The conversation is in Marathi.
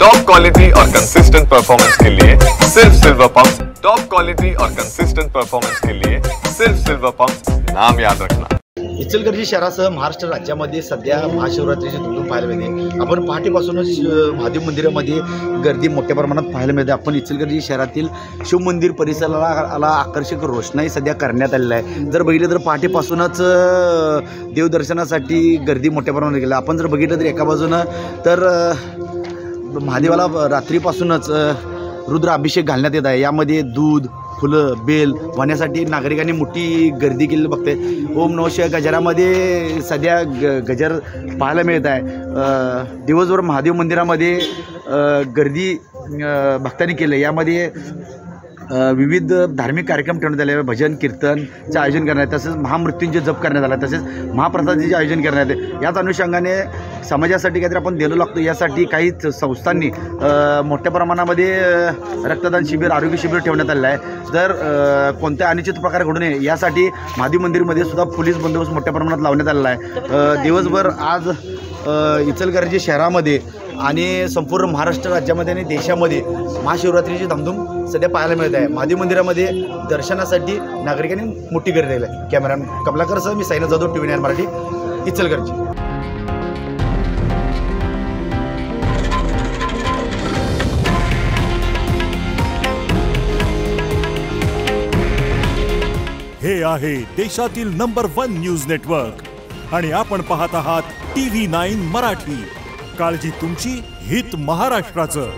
टॉप क्वालिटी और कंसिस्टेंट परफॉर्मेंस के लिए सिर्फ सिल्वर पंप। टॉप क्वालिटी और कंसिस्टेंट परफॉर्मेंस के लिए सिर्फ सिल्वर पंप, नाम याद रखना। इचलकरंजी शहरासह महाराष्ट्र राज्यामध्ये सध्या महाशिवरात्रीची धुमधूम पाहायला मिळते। आपण पहाटेपासूनच महादेव मंदिरामध्ये गर्दी मोठ्या प्रमाणात पाहायला मिळते। आपण इचलकरंजी शहरातील शिवमंदिर परिसराला आकर्षक रोषणाई सध्या करण्यात आलेली आहे। जर बघितलं तर पहाटेपासूनच देवदर्शनासाठी गर्दी मोठ्या प्रमाणात गेली। आपण जर बघितलं तर एका बाजूनं तर महादेवाला रात्रीपासूनच रुद्र अभिषेक घालण्यात येत आहे। यामध्ये दूध, फुलं, बेल वाहण्यासाठी नागरिकांनी मोठी गर्दी केलेली बघते। ओम नमः शिवाय गजरामध्ये सध्या गजर पाहायला मिळत आहे। दिवसभर महादेव मंदिरामध्ये गर्दी भक्तांनी केलं। यामध्ये विविध धार्मिक कार्यक्रम ठेवण्यात आले, भजन कीर्तनचं आयोजन करण्यात, तसेच महामृत्यूंचे जप करण्यात आला, तसेच महाप्रसादाचे आयोजन करण्यात आले। याच अनुषंगाने समाजासाठी काहीतरी आपण देणं लागतो यासाठी काही संस्थांनी मोठ्या प्रमाणामध्ये रक्तदान शिबिर, आरोग्य शिबिर ठेवण्यात आलेलं आहे। तर कोणत्या अनुचित प्रकार घडू नये यासाठी महादेव मंदिरमध्ये सुद्धा पोलीस बंदोबस्त मोठ्या प्रमाणात लावण्यात आलेला आहे। दिवसभर आज इचलकरंजी शहरामध्ये आणि संपूर्ण महाराष्ट्र राज्यामध्ये आणि देशामध्ये महाशिवरात्रीची धामधूम सध्या पाहायला मिळत आहे। महादेव मंदिरामध्ये दर्शनासाठी नागरिकांनी मोठी गर्दी केली आहे। कॅमेरामॅन कमलाकरसह मी साईनाथ जाधव, TV9 मराठी, इचलकरंजी। हे आहे देशातील नंबर 1 न्यूज नेटवर्क आणि आपण पाहत आहात TV9 मराठी। काळजी तुमची, हित महाराष्ट्राचं।